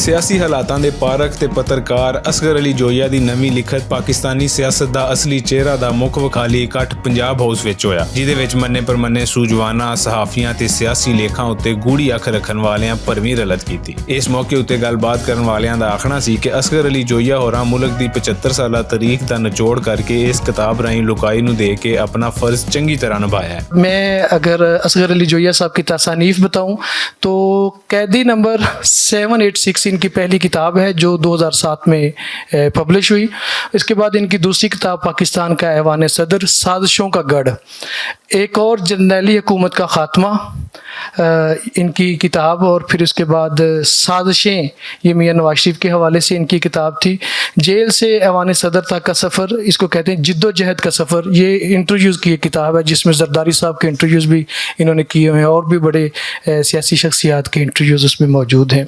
सियासी हालातां दे पारख ते पत्रकार असगर अली जोया दी नवीं लिखत पाकिस्तानी सियासत दा असली चेहरा दा मुख विखाली इकट्ठ पंजाब हाउस विच होया, जिहदे विच मन्ने परमन्ने सूझवाना सहाफियां ते सियासी लेखां उत्ते गूढ़ी अख रखण वालियां भरवीं रलत कीती। इस मौके उत्ते गलबात करन वालियां दा आखना सी कि असगर अली जोया होरां मुल्क दी 75 साला तारीख दा निचोड़ करके इस किताब राहीं लुकाई नूं दे के अपना फर्ज चंगी तरह निभाया है। मैं अगर असगर अली जोया साहब की तासानीफ बताऊं तो कैदी नंबर 786 इनकी पहली किताब है जो 2007 में पब्लिश हुई। इसके बाद इनकी दूसरी किताब पाकिस्तान का ऐवान सदर, साजिशों का गढ़, एक और जर्नैली हुकूमत का खात्मा इनकी किताब, और फिर उसके बाद साजिशें, ये मियां नवाज शरीफ के हवाले से इनकी किताब थी। जेल से ऐवान सदर तक का सफ़र, इसको कहते हैं जिद्दोजहद का सफ़र, ये इंटरव्यूज़ की एक किताब है जिसमें जरदारी साहब के इंटरव्यूज़ भी इन्होंने किए हुए हैं और भी बड़े सियासी शख्सियात के इंटरव्यूज़ उसमें मौजूद हैं।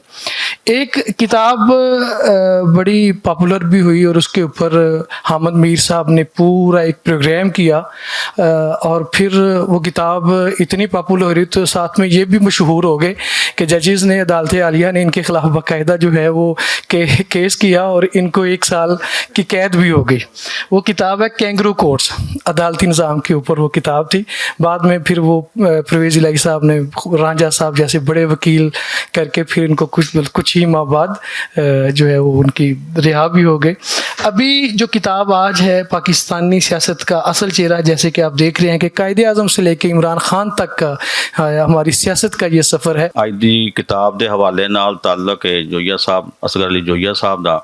एक किताब बड़ी पॉपुलर भी हुई और उसके ऊपर हामिद मीर साहब ने पूरा एक प्रोग्राम किया और फिर वो किताब इतनी पॉपुलर हो रही तो साथ में ये भी मशहूर हो गए कि जजेस ने, अदालत आलिया ने इनके ख़िलाफ़ बाकायदा जो है वो केस किया और इनको 1 साल की कैद भी हो गई। वो किताब है कैंगरू कोर्ट्स, अदालती निज़ाम के ऊपर वो किताब थी। बाद में फिर वो परवेज़ इलाही साहब ने, रांझा साहब जैसे बड़े वकील करके फिर इनको कुछ ही माह बाद जो है वो उनकी रिहा भी हो गए। अभी जो किताब आज है पाकिस्तानी सियासत का असल चेहरा, जैसे कि आप देख रहे हैं कि कायदे आज़म से लेकर इमरान खान तक का हमारी सियासत का ये सफ़र है। अज दी किताब के हवाले नाल ताल्लुक है जोया साहब, असगर अली जोया साहब का,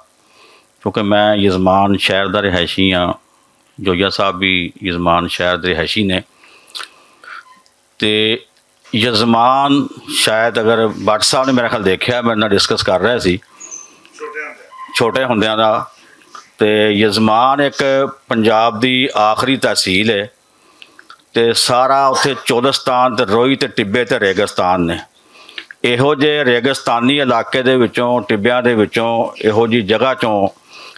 क्योंकि मैं यजमान शहर का रिहायशी हाँ, जोया साहब भी यजमान शहर के रिहायशी ने। तो यजमान शायद, अगर भट्ट साहब ने मेरा ख्याल देखा, मेरे नाल डिस्कस कर रहे सी छोटे होंदियां दा, तो यजमान एक पंजाब की आखिरी तहसील है, तो सारा उत्थे चौदस्तान ते रोही ते टिब्बे ते रेगिस्तान ने। इहो जे रेगिस्तानी इलाके दे विचों, टिब्बियां दे विचों, इहो जी जगह चों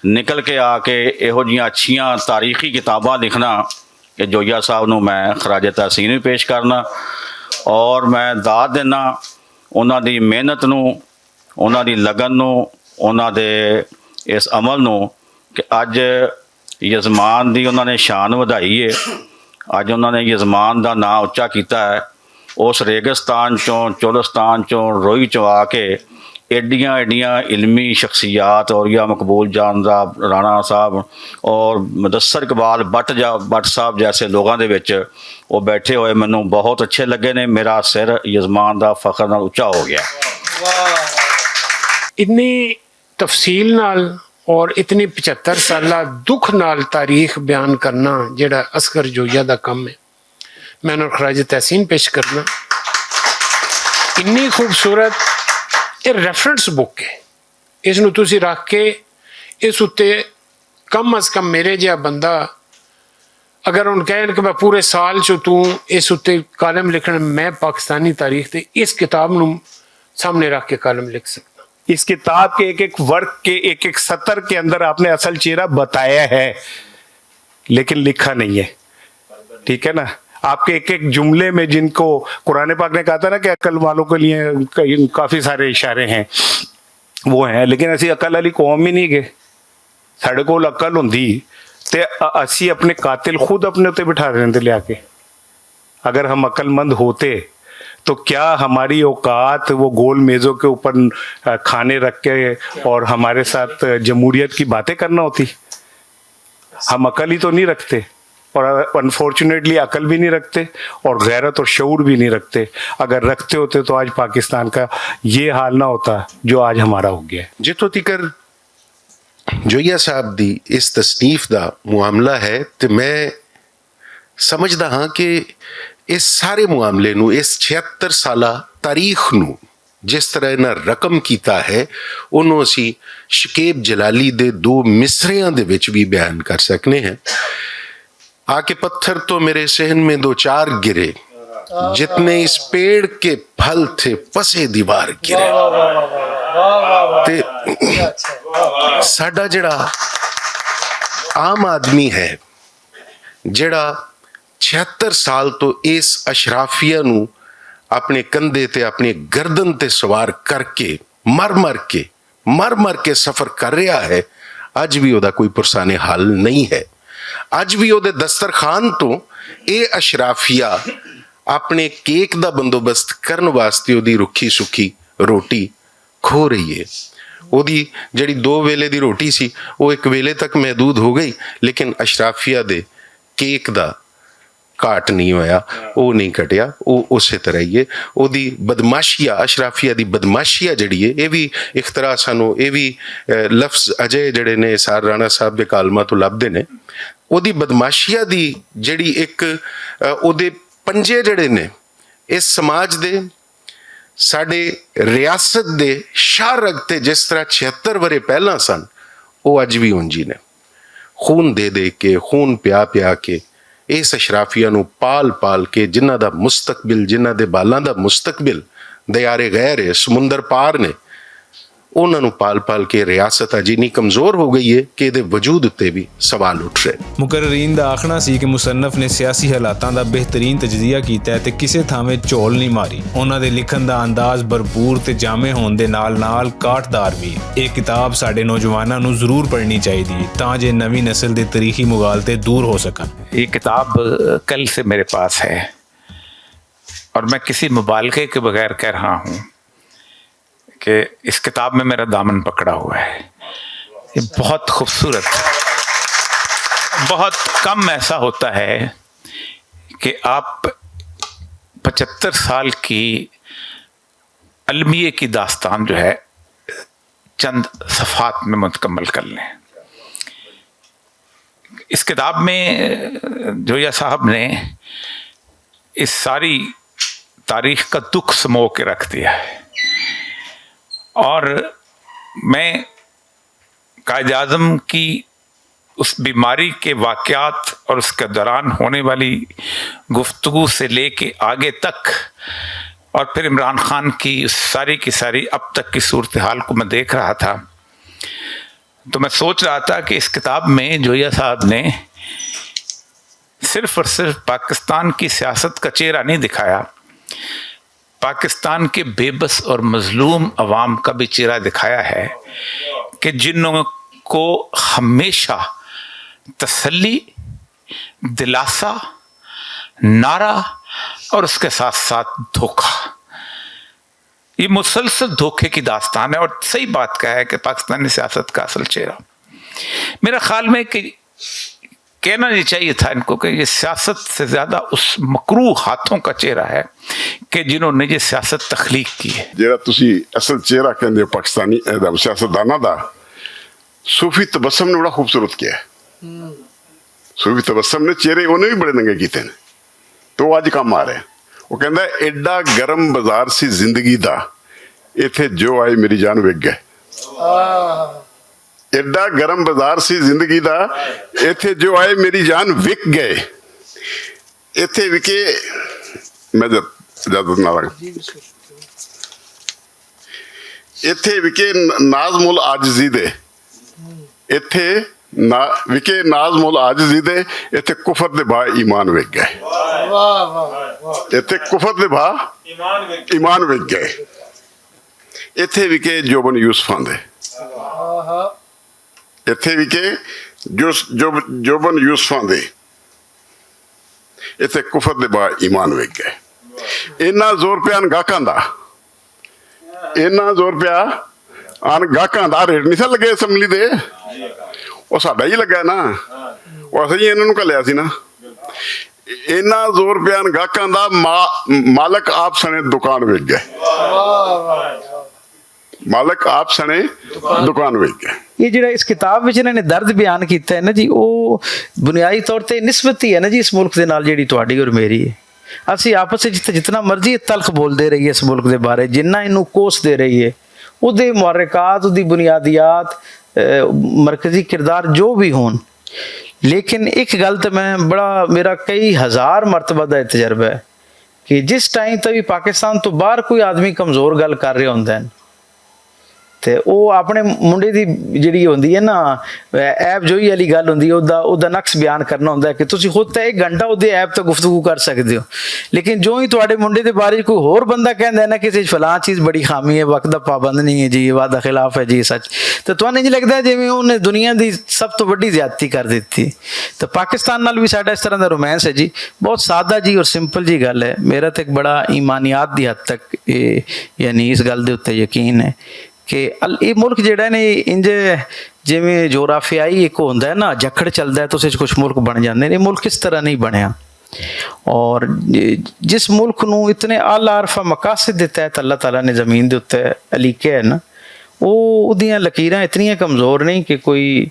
निकल के आके इहो जियां अच्छियां तारीखी किताबां लिखना, कि जोया साहब नूं मैं खराज तहसीन भी पेश करना और मैं दाद देना उन्हां दी मेहनत नूं, उन्हां दी लगन नूं, उन्हां दे इस अमल नूं कि अज यजमान दी उन्होंने शान वधाई है। अज उन्होंने यजमान का नाम उच्चा किया है। उस रेगिस्तान चों, चौलस्तान चों, रोही चों आके एडियाँ एडियाँ इलमी शख्सियात और या मकबूल जान साहब, राणा साहब और मुदस्सर इकबाल भट्ट साहब जैसे लोगों के विच वो बैठे हुए मैनू बहुत अच्छे लगे ने। मेरा सिर यजमान का फखर नाल उच्चा हो गया। इतनी तफसील नाल और इतनी 75 साला दुख नाल तारीख बयान करना जेड़ा असगर जोया का काम है, मैं उन्हें खराज तहसीन पेश करना। इन्नी खूबसूरत ये रेफरेंस बुक है, इसनूं तुसीं रख के इस उत्ते कम अज कम मेरे जिहा बंदा अगर उन कहन कि मैं पूरे साल चो तू इस उत्ते कालम लिखना, मैं पाकिस्तानी तारीख ते इस किताब नूं सामने रख के कालम लिख सकता। इस किताब के एक एक वर्ग के एक एक सतर के अंदर आपने असल चेहरा बताया है, लेकिन लिखा नहीं है। ठीक है ना? आपके एक एक जुमले में, जिनको कुरान पाक ने कहा था ना कि अकल वालों के लिए काफी सारे इशारे हैं, वो हैं, लेकिन असी अकल वाली कौम ही नहीं गए। साढ़े कोल अकल होंदी ते असी अपने कातिल खुद अपने उत्ते बिठा देंगे लिया के। अगर हम अक्लमंद होते तो क्या हमारी औकात वो गोल मेज़ों के ऊपर खाने रख के और हमारे साथ जमहूरियत की बातें करना होती? हम अकल ही तो नहीं रखते और अनफॉर्चुनेटली अकल भी नहीं रखते और गैरत और शऊर भी नहीं रखते। अगर रखते होते तो आज पाकिस्तान का ये हाल ना होता जो आज हमारा हो गया। जितों तिकर जोया साहब दी इस तसनीफ दा मामला है तो मैं समझदा हाँ कि इस सारे मामले नूं, इस 76 साला तारीख नूं जिस तरह इन्हां रकम कीता है, उन्होंने असी शकीब जलाली दे 2 मिसरियां दे विच भी बयान कर सकने हैं। आके पत्थर तो मेरे सहन में 2-4 गिरे, जितने इस पेड़ के फल थे फसे दीवार गिरे। ते साडा जड़ा आम आदमी है, जड़ा 76 साल तो इस अशराफिया अपने कंधे ते अपने गर्दन ते सवार करके मर मर के ਮਰ ਮਰ ਕੇ ਸਫ਼ਰ ਕਰ ਰਿਹਾ ਹੈ, ਅੱਜ ਵੀ ਉਹਦਾ ਕੋਈ ਪੁਰਸਾਨੇ ਹੱਲ ਨਹੀਂ ਹੈ। ਅੱਜ ਵੀ ਉਹਦੇ ਦਸਤਰਖਾਨ ਤੋਂ ਇਹ ਅਸ਼ਰਾਫੀਆ ਆਪਣੇ ਕੇਕ ਦਾ ਬੰਦੋਬਸਤ ਕਰਨ ਵਾਸਤੇ ਉਹਦੀ ਰੁੱਖੀ ਸੁੱਖੀ ਰੋਟੀ ਖੋ ਰਹੀ ਹੈ। ਉਹਦੀ ਜਿਹੜੀ 2 ਵੇਲੇ ਦੀ ਰੋਟੀ ਸੀ ਉਹ 1 ਵੇਲੇ ਤੱਕ ਮਹਿਦੂਦ ਹੋ ਗਈ, ਲੇਕਿਨ ਅਸ਼ਰਾਫੀਆ ਦੇ ਕੇਕ ਦਾ ਘਾਟ ਨਹੀਂ ਹੋਇਆ, ਉਹ ਨਹੀਂ ਘਟਿਆ, ਉਹ ਉਸੇ ਤਰ੍ਹਾਂ ਹੀ ਹੈ। ਉਹਦੀ ਬਦਮਾਸ਼ੀਆ, ਅਸ਼ਰਾਫੀਆ ਦੀ ਬਦਮਾਸ਼ੀਆ ਜਿਹੜੀ ਹੈ, ਇਹ ਵੀ ਇੱਕ ਤਰ੍ਹਾਂ ਸਾਨੂੰ ਇਹ ਵੀ ਲਫ਼ਜ਼ ਅਜੇ ਜਿਹੜੇ ਨੇ ਸਾਰ ਰਾਣਾ ਸਾਹਿਬ ਦੇ ਕਾਲਮਾਂ ਤੋਂ ਲੱਭਦੇ ਨੇ। ਉਹਦੀ ਬਦਮਾਸ਼ੀਆ ਦੀ ਜਿਹੜੀ ਇੱਕ ਉਹਦੇ ਪੰਜੇ ਜਿਹੜੇ ਨੇ ਇਸ ਸਮਾਜ ਦੇ, ਸਾਡੇ ਰਿਆਸਤ ਦੇ ਸ਼ਾਹ ਰਗ ਤੇ ਜਿਸ ਤਰ੍ਹਾਂ 76 ਵਰੇ ਪਹਿਲਾਂ ਸਨ, ਉਹ ਅੱਜ ਵੀ ਉਂਝ ਨੇ। ਖੂਨ ਦੇ ਦੇ ਕੇ, ਖੂਨ ਪਿਆ ਪਿਆ ਕੇ ਇਸ ਅਸ਼ਰਾਫੀਆ ਨੂੰ ਪਾਲ ਪਾਲ ਕੇ, ਜਿਨ੍ਹਾਂ ਦਾ ਮੁਸਤਕਬਿਲ, ਜਿਨ੍ਹਾਂ ਦੇ ਬਾਲਾਂ ਦਾ ਮੁਸਤਕਬਿਲ ਦਿਆਰੇ ਗੈਰ ਹੈ, ਸਮੁੰਦਰ ਪਾਰ ਨੇ, ਉਹਨਾਂ ਨੂੰ ਪਾਲ ਪਾਲ ਕੇ ਰਿਆਸਤ ਅਜ ਇੰਨੀ ਕਮਜ਼ੋਰ ਹੋ ਗਈ ਹੈ ਕਿ ਇਹਦੇ ਵਜੂਦ ਉੱਤੇ ਵੀ ਸਵਾਲ ਉੱਠ ਰਹੇ। ਮੁਕਰਰੀਨ ਦਾ ਆਖਣਾ ਸੀ ਕਿ ਮੁਸੰਨਫ ਨੇ ਸਿਆਸੀ ਹਾਲਾਤਾਂ ਦਾ ਬਿਹਤਰੀਨ ਤਜਜ਼ੀਆ ਕੀਤਾ ਤੇ ਕਿਸੇ ਥਾਵੇਂ ਝੋਲ ਨਹੀਂ ਮਾਰੀ। ਉਹਨਾਂ ਦੇ ਲਿਖਣ ਦਾ ਅੰਦਾਜ਼ ਭਰਪੂਰ ਤੇ ਜਾਮੇ ਹੋਣ ਦੇ ਨਾਲ ਕਾਟਦਾਰ ਵੀ। ਇਹ ਕਿਤਾਬ ਸਾਡੇ ਨੌਜਵਾਨਾਂ ਨੂੰ ਜ਼ਰੂਰ ਪੜ੍ਹਨੀ ਚਾਹੀਦੀ ਹੈ ਤਾਂ ਜੇ ਨਵੀਂ ਨਸਲ ਦੇ ਤਾਰੀਖੀ ਮੁਗਾਲਤੇ दूर हो सकन। ये किताब कल से मेरे पास है और मैं किसी मुबालगे के बगैर कह रहा हूँ कि इस किताब में मेरा दामन पकड़ा हुआ है। ये बहुत खूबसूरत, बहुत कम ऐसा होता है कि आप 75 साल की अलमिये की दास्तान जो है चंद सफ़ात में मुकम्मल कर लें। इस किताब में जोया साहब ने इस सारी तारीख का दुख समो के रख दिया है और मैं कायद आज़म की उस बीमारी के वाक़यात और उसके दौरान होने वाली गुफ्तगू से लेके आगे तक और फिर इमरान खान की सारी की सारी अब तक की सूरत हाल को मैं देख रहा था, तो मैं सोच रहा था कि इस किताब में जोया साहब ने सिर्फ और सिर्फ पाकिस्तान की सियासत का चेहरा नहीं दिखाया, पाकिस्तान के बेबस और मजलूम अवाम का भी चेहरा दिखाया है कि जिन्हों को हमेशा तसल्ली, दिलासा, नारा और उसके साथ साथ धोखा, ये मुसलसल धोखे की दास्तान है। और सही बात क्या है कि पाकिस्तानी सियासत का असल चेहरा, मेरा ख्याल में कि कहना नहीं चाहिए था इनको कि ये सियासत से ज़्यादा उस मकरू हाथों का चेहरा है कि जिन्होंने ये सियासत तख्लीक की है। ਜਿਹੜਾ ਤੁਸੀਂ ਅਸਲ ਚਿਹਰਾ ਕਹਿੰਦੇ ਹੋ ਪਾਕਿस्तानी सियासतदाना ਦਾ, सूफी तबस्सम ने बड़ा खूबसूरत किया है। सूफी तबस्सम ने चेहरे ਉਹਨੇ ਵੀ ਬੜੇ ਨੰਗੇ ਕੀਤੇ ਨੇ, तो ਅੱਜ ਕੰਮ ਆ ਰਿਹਾ। ਉਹ ਕਹਿੰਦਾ ਐਡਾ ਗਰਮ ਬਾਜ਼ਾਰ ਸੀ ਜ਼ਿੰਦਗੀ ਦਾ, ਇੱਥੇ ਜੋ ਆਏ ਮੇਰੀ ਜਾਨ ਵਿਕ ਗਏ। ਐਡਾ ਗਰਮ ਬਾਜ਼ਾਰ ਸੀ ਜ਼ਿੰਦਗੀ ਦਾ, ਇੱਥੇ ਜੋ ਆਏ ਮੇਰੀ ਜਾਨ ਵਿਕ ਗਏ। ਇੱਥੇ ਵਿਕੇ, ਮੈਂ ਇਜਾਜ਼ਤ ਨਾਲ ਇੱਥੇ ਵਿਕੇ ਨਾਜ਼ਮੁਲ ਆਜਜ਼ੀ ਦੇ, ਇੱਥੇ ਵਿਕੇ ਨਾਜ਼ਮੁਲ ਆਜਜ਼ੀ ਦੇ, ਇੱਥੇ ਕੁਫਰ ਦੇ ਭਾ ਈਮਾਨ ਵਿਕ ਗਏ। ਇੱਥੇ ਕੁਫਰ ਦੇ ਭਾ ਈਮਾਨ ਵਿਕ ਗਏ। ਇੱਥੇ ਵਿਕੇ ਜੋਬਨ ਯੂਸਫਾਂ ਦੇ, ਇੱਥੇ ਵਿਕੇ ਜੋਬਨ ਯੂਸਫਾਂ ਦੇ, ਇੱਥੇ ਕੁਫਰ ਦੇ ਭਾ ਈਮਾਨ ਵਿਕ ਗਏ। ਇੰਨਾ ਜ਼ੋਰ ਪਿਆ ਗਾਹਕਾਂ ਦਾ, ਇੰਨਾ ਜ਼ੋਰ ਪਿਆ ਆਨ ਗਾਹਕਾਂ ਦਾ। ਰੇਟ ਨਹੀਂ ਸਾ ਲੱਗੇ ਅਸੈਂਬਲੀ ਦੇ, ਉਹ ਸਾਡਾ ਹੀ ਲੱਗਾ ਨਾ, ਉਹ ਅਸੀਂ ਇਹਨਾਂ ਨੂੰ ਘੱਲਿਆ ਸੀ ਨਾ। ਇੰਨਾ ਜ਼ੋਰ ਪਿਆ ਗਾਹਕਾਂ ਦਾ, ਮਾਲਕ ਆਪ ਸਣੇ ਦੁਕਾਨ ਵੇਚ ਗਏ। ਮਾਲਕ ਆਪ ਸਣੇ ਦੁਕਾਨ ਵੇਚ ਗਏ। ਇਹ ਜਿਹੜਾ ਇਸ ਕਿਤਾਬ ਵਿੱਚ ਇਹਨਾਂ ਨੇ ਦਰਦ ਬਿਆਨ ਕੀਤਾ ਹੈ ਨਾ ਜੀ, ਉਹ ਬੁਨਿਆਦੀ ਤੌਰ ਤੇ ਨਿਸਬਤੀ ਹੈ ਨਾ ਜੀ ਇਸ ਮੁਲਕ ਦੇ ਨਾਲ, ਜਿਹੜੀ ਤੁਹਾਡੀ ਔਰ ਮੇਰੀ ਹੈ। ਅਸੀਂ ਆਪਸ ਵਿੱਚ ਜਿਤਨਾ ਮਰਜ਼ੀ ਤਲਖ ਬੋਲਦੇ ਰਹੀਏ ਇਸ ਮੁਲਕ ਦੇ ਬਾਰੇ, ਜਿੰਨਾ ਇਹਨੂੰ ਕੋਸਦੇ ਰਹੀਏ, ਉਹਦੇ ਮੁਹਰਕਾਤ, ਉਹਦੀ ਬੁਨਿਆਦੀਆਤ, ਮਰਕਜ਼ੀ ਕਿਰਦਾਰ ਜੋ ਵੀ ਹੋਣ, ਲੇਕਿਨ ਇੱਕ ਗੱਲ ਤਾਂ ਮੈਂ ਬੜਾ, ਮੇਰਾ ਕਈ ਹਜ਼ਾਰ ਮਰਤਬਾ ਦਾ ਤਜਰਬਾ ਹੈ ਕਿ ਜਿਸ ਟਾਈਮ ਤੇ ਵੀ ਪਾਕਿਸਤਾਨ ਤੋਂ ਬਾਹਰ ਕੋਈ ਆਦਮੀ ਕਮਜ਼ੋਰ ਗੱਲ ਕਰ ਰਿਹਾ ਹੁੰਦਾ ਹੈ, ਤੇ ਉਹ ਆਪਣੇ ਮੁੰਡੇ ਦੀ ਜਿਹੜੀ ਹੁੰਦੀ ਹੈ ਨਾ ਐਪ ਜੋਈ ਵਾਲੀ ਗੱਲ ਹੁੰਦੀ ਹੈ, ਉਹਦਾ ਨਕਸ ਬਿਆਨ ਕਰਨਾ ਹੁੰਦਾ ਹੈ ਕਿ ਤੁਸੀਂ ਖੁਦ ਤਾਂ 1 ਘੰਟਾ ਉਹਦੇ ਐਪ ਤੇ ਗੁਫ਼ਤਗੂ ਕਰ ਸਕਦੇ ਹੋ, ਲੇਕਿਨ ਜੋ ਹੀ ਤੁਹਾਡੇ ਮੁੰਡੇ ਦੇ ਬਾਰੇ ਕੋਈ ਹੋਰ ਬੰਦਾ ਕਹਿੰਦਾ ਨਾ ਕਿਸੇ 'ਚ ਫਲਾਂ ਚੀਜ਼ ਬੜੀ ਖਾਮੀ ਹੈ, ਵਕਤ ਦਾ ਪਾਬੰਦ ਨਹੀਂ ਹੈ ਜੀ, ਵਾਦਾ ਖਿਲਾਫ ਹੈ ਜੀ, ਸੱਚ, ਤਾਂ ਤੁਹਾਨੂੰ ਇੰਝ ਲੱਗਦਾ ਜਿਵੇਂ ਉਹਨੇ ਦੁਨੀਆ ਦੀ ਸਭ ਤੋਂ ਵੱਡੀ ਜ਼ਿਆਦਤੀ ਕਰ ਦਿੱਤੀ। ਤਾਂ ਪਾਕਿਸਤਾਨ ਨਾਲ ਵੀ ਸਾਡਾ ਇਸ ਤਰ੍ਹਾਂ ਦਾ ਰੋਮਾਂਸ ਹੈ ਜੀ, ਬਹੁਤ ਸਾਦਾ ਜੀ ਔਰ ਸਿੰਪਲ ਜੀ ਗੱਲ ਹੈ। ਮੇਰਾ ਤਾਂ ਇੱਕ ਬੜਾ ਈਮਾਨੀਆਤ ਦੀ ਹੱਦ ਤੱਕ ਯਾਨੀ ਇਸ ਗੱਲ ਦੇ ਉੱਤੇ ਯਕੀਨ ਹੈ ਕਿ ਇਹ ਮੁਲਕ ਜਿਹੜਾ ਨੇ ਇੰਜ ਜਿਵੇਂ ਜੋਗਰਾਫਿਆਈ ਇੱਕ ਹੁੰਦਾ ਹੈ ਨਾ ਜਖੜ ਚੱਲਦਾ ਤੁਸੀਂ ਕੁਝ ਮੁਲਕ ਬਣ ਜਾਂਦੇ ਨੇ, ਇਹ ਮੁਲਕ ਇਸ ਤਰ੍ਹਾਂ ਨਹੀਂ ਬਣਿਆ। ਔਰ ਜਿਸ ਮੁਲਕ ਨੂੰ ਇਤਨੇ ਆਲਾ ਅਰਫਾ ਮਕਾਸਦ ਦੇ ਤਹਿਤ ਅੱਲਾਹ ਤਾਲਾ ਨੇ ਜ਼ਮੀਨ ਦੇ ਉੱਤੇ ਅਲੀਕਿਆ ਹੈ ਨਾ, ਉਹਦੀਆਂ ਲਕੀਰਾਂ ਇਤਨੀਆਂ ਕਮਜ਼ੋਰ ਨਹੀਂ ਕਿ ਕੋਈ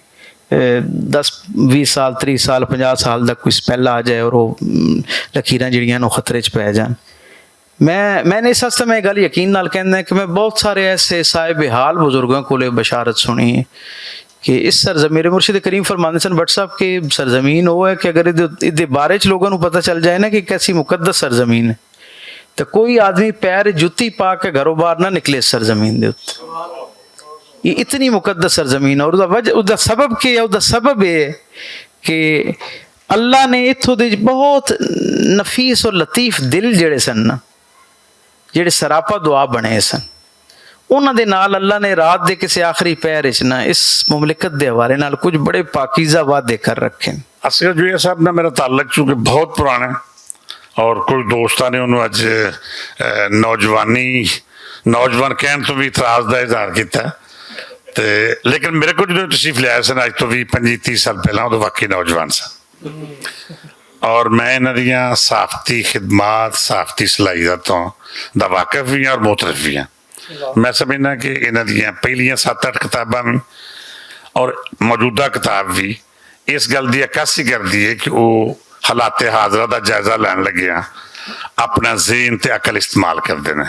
10-20 ਸਾਲ 30 ਸਾਲ 50 ਸਾਲ ਦਾ ਕੋਈ ਸਪੈਲ ਆ ਜਾਏ ਔਰ ਉਹ ਲਕੀਰਾਂ ਜਿਹੜੀਆਂ ਉਹ ਖਤਰੇ 'ਚ ਪੈ ਜਾਣ। मैंने इस हस्ते में गल यकीन नाल कहना है कि मैं बहुत सारे ऐसे साहिब हाल बुजुर्गों को बशारत सुनी है कि इस मेरे मुर्शिद करीम फरमाते सन भट्ट साहब के सरजमीन वो है कि अगर इहदे बारे च लोगों को पता चल जाए ना कि कैसी मुकद्दस सरजमीन है, तो कोई आदमी पैर जुत्ती पा के घरों बाहर ना निकले इस सरजमीन के उत्ते। ये इतनी मुकद्दस सरजमीन और उसका सबब क्या है? उसका सबब ये कि अल्लाह ने इत्थों दे बहुत नफीस और लतीफ दिल जिहड़े सन ना, ਜਿਹੜੇ ਸਰਾਪਾ ਦੁਆ ਬਣੇ ਸਨ, ਉਹਨਾਂ ਦੇ ਨਾਲ ਅੱਲਾ ਨੇ ਰਾਤ ਦੇ ਕਿਸੇ ਆਖਰੀ ਪਹਿਰ ਵਿੱਚ ਨਾ ਇਸ ਮੁਮਲਿਕਤ ਦੇ ਹਵਾਲੇ ਨਾਲ ਕੁਝ ਬੜੇ ਪਾਕੀਜ਼ਾ ਵਾਅਦੇ ਕਰ ਰੱਖੇ। असगर जोया साहब ਨਾਲ ਮੇਰਾ ਤਾਲੁਕ ਚੂँਕਿ ਬਹੁਤ ਪੁਰਾਣਾ ਹੈ ਔਰ ਕੁਝ ਦੋਸਤਾਂ ਨੇ ਉਹਨੂੰ ਅੱਜ ਨੌਜਵਾਨ ਕਹਿਣ ਤੋਂ ਵੀ ਇਤਰਾਜ਼ ਦਾ ਇਜ਼ਹਾਰ ਕੀਤਾ, ਤੇ ਲੇਕਿਨ ਮੇਰੇ ਕੋਲ ਜਦੋਂ ਤਸ਼ਰੀਫ ਲਿਆਏ ਸਨ ਅੱਜ ਤੋਂ ਵੀ 25-30 ਸਾਲ ਪਹਿਲਾਂ, ਉਦੋਂ ਵਾਕਈ ਨੌਜਵਾਨ ਸਨ ਔਰ ਮੈਂ ਇਹਨਾਂ ਦੀਆਂ ਸਾਫਤੀ ਖਿਦਮਾਤ ਸਾਫਤੀ ਸਲਾਹੀਅਤਾਂ ਦਾ ਵਾਕਿਫ ਵੀ ਹਾਂ ਔਰ ਮੁਤਰਫ ਵੀ ਹਾਂ। ਮੈਂ ਸਮਝਦਾ ਕਿ ਇਹਨਾਂ ਦੀਆਂ ਪਹਿਲੀਆਂ 7-8 ਕਿਤਾਬਾਂ ਵੀ ਔਰ ਮੌਜੂਦਾ ਕਿਤਾਬ ਵੀ ਇਸ ਗੱਲ ਦੀ ਅਕਾਸੀ ਕਰਦੀ ਹੈ ਕਿ ਉਹ ਹਾਲਾਤ ਹਾਜ਼ਰਾ ਦਾ ਜਾਇਜ਼ਾ ਲੈਣ ਲੱਗਿਆ ਆਪਣਾ ਜ਼ਹਿਨ ਤੇ ਅਕਲ ਇਸਤੇਮਾਲ ਕਰਦੇ ਨੇ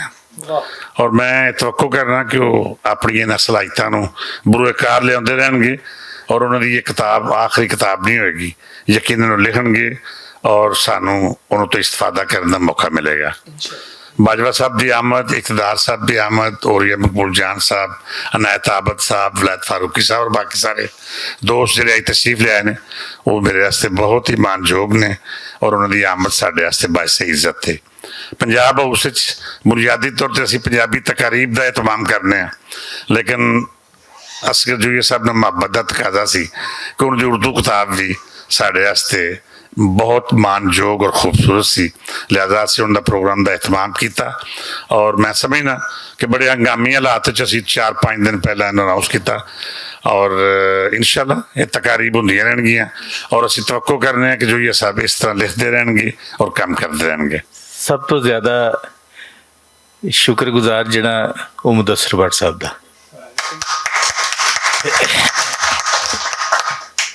ਔਰ ਮੈਂ ਤਵੱਕੋ ਕਰਨਾ ਕਿ ਉਹ ਆਪਣੀਆਂ ਇਹਨਾਂ ਸਲਾਹੀਅਤਾਂ ਨੂੰ ਬਰੂਕਾਰ ਲਿਆਉਂਦੇ ਰਹਿਣਗੇ ਔਰ ਉਹਨਾਂ ਦੀ ਇਹ ਕਿਤਾਬ ਆਖਰੀ ਕਿਤਾਬ ਨਹੀਂ ਹੋਏਗੀ, ਯਕੀਨਨ ਉਹ ਲਿਖਣਗੇ ਔਰ ਸਾਨੂੰ ਉਹਨਾਂ ਤੋਂ ਇਸਤਫਾਦਾ ਕਰਨ ਦਾ ਮੌਕਾ ਮਿਲੇਗਾ। बाजवा साहब की आमद, इक़्तिदार साहब की आमद और ये मकबूल जान साहब, अनायत आबद साहब, वलायत फारूकी साहब और बाकी सारे दोस्त जो तशरीफ लियाए ने वो मेरे वास्ते बहुत ही मानयोग ने और उन्होंने आमद साढ़े वास्ते बायस इज्जत थे। पंजाब हाउस बुनियादी तौर पर असीं पंजाबी तकारीब का एहतमाम करने, लेकिन असगर जोया साहब ने मुहब्बत का तकाजा सी कि उन्होंने उर्दू किताब भी साढ़े वास्ते बहुत मानयोग और खूबसूरत सी, लिहाजा असीं उनका प्रोग्राम का एहतमाम किया और मैं समझना कि बड़े हंगामी हालात असीं 4-5 दिन पहले अनाउंस किया और इंशाअल्लाह ये तकारीब होंदियां रहणगियां और असीं तवक्को करने हैं कि जो ये साहब इस तरह लिखते रहेंगे और काम करते रहेंगे। सब तो ज़्यादा शुक्रगुजार जिहड़ा वो मुदस्सिर भट्ट साहब दा।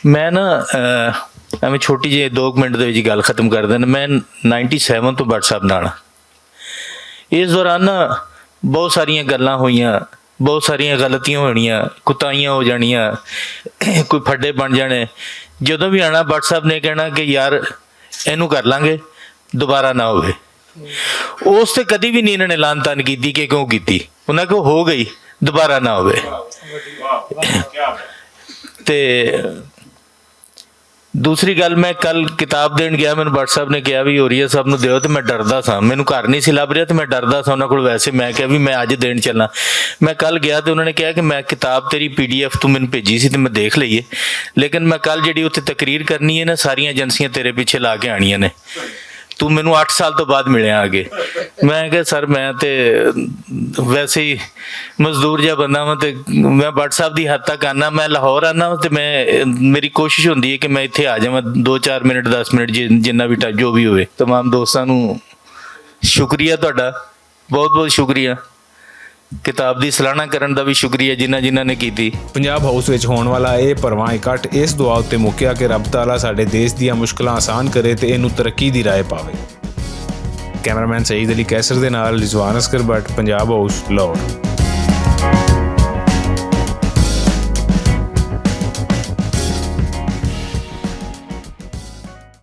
मैं ना ਐਵੇਂ ਛੋਟੀ ਜਿਹੀ 2 ਮਿੰਟ ਦੇ ਵਿੱਚ ਗੱਲ ਖਤਮ ਕਰ ਦੇਣਾ। ਮੈਂ 97 ਤੋਂ ਭੱਟ ਸਾਹਿਬ ਨਾਲ ਇਸ ਦੌਰਾਨ ਬਹੁਤ ਸਾਰੀਆਂ ਗੱਲਾਂ ਹੋਈਆਂ, ਬਹੁਤ ਸਾਰੀਆਂ ਗਲਤੀਆਂ ਹੋਣੀਆਂ, ਕੁਤਾਈਆਂ ਹੋ ਜਾਣੀਆਂ, ਕੋਈ ਫੱਡੇ ਬਣ ਜਾਣੇ। ਜਦੋਂ ਵੀ ਆਣਾ ਭੱਟ ਸਾਹਿਬ ਨੇ ਕਹਿਣਾ ਕਿ ਯਾਰ ਇਹਨੂੰ ਕਰ ਲਾਂਗੇ, ਦੁਬਾਰਾ ਨਾ ਹੋਵੇ। ਉਸ ਤੇ ਕਦੀ ਵੀ ਨਹੀਂ ਇਹਨਾਂ ਨੇ ਲਾਨ ਤਾਨ ਕੀਤੀ ਕਿ ਕਿਉਂ ਕੀਤੀ, ਉਹਨਾਂ ਕੋਲ ਹੋ ਗਈ, ਦੁਬਾਰਾ ਨਾ ਹੋਵੇ। ਤੇ दूसरी गल, मैं कल किताब देन गया, मैंने भट्ट साहब ने कहा भी होरिया साहब नूं दिओ, तो मैं डरदा सा, मैनूं घर नहीं सी लभ रिहा, तो मैं डरदा सा उन्हां कोल। वैसे मैं कहा भी मैं अज देन चलना। मैं कल गया तो उन्होंने कहा कि मैं किताब तेरी PDF तू मैनूं भेजी सी ते मैं देख लईए, लेकिन मैं कल जिहड़ी उत्थे तकरीर करनी है ना, सारियां एजेंसियां तेरे पिछे ला के आनियां ने, तू मैनूं 8 साल तो बाद मिलिया आगे। मैं कहा सर मैं तो वैसे ही मजदूर जिहा बंदा वां, ते मैं भट्ट साहब की हद तक आना, मैं लाहौर आना तो मैं मेरी कोशिश होंदी है कि मैं इत्थे आ जावां 2-4 मिनट 10 मिनट जिन्ना भी टाइम जो भी होवे। तमाम दोस्तां नूं शुक्रिया तुहाडा, बहुत बहुत शुक्रिया। किताब की सराहना करन दा भी शुक्रिया जिन्हां जिन्हां ने कीती। पंजाब हाउस विच होण वाला ये भरवां इकट्ठ इस दुआ उत्ते मुक्किया कि रब ताला साडे देश दीआं मुश्किलां आसान करे ते इहनूं तरक्की दी राह पावे। कैमरामैन सईद अली कैसर दे नाल रिजवान असगर भट्ट, पंजाब हाउस, लाहौर।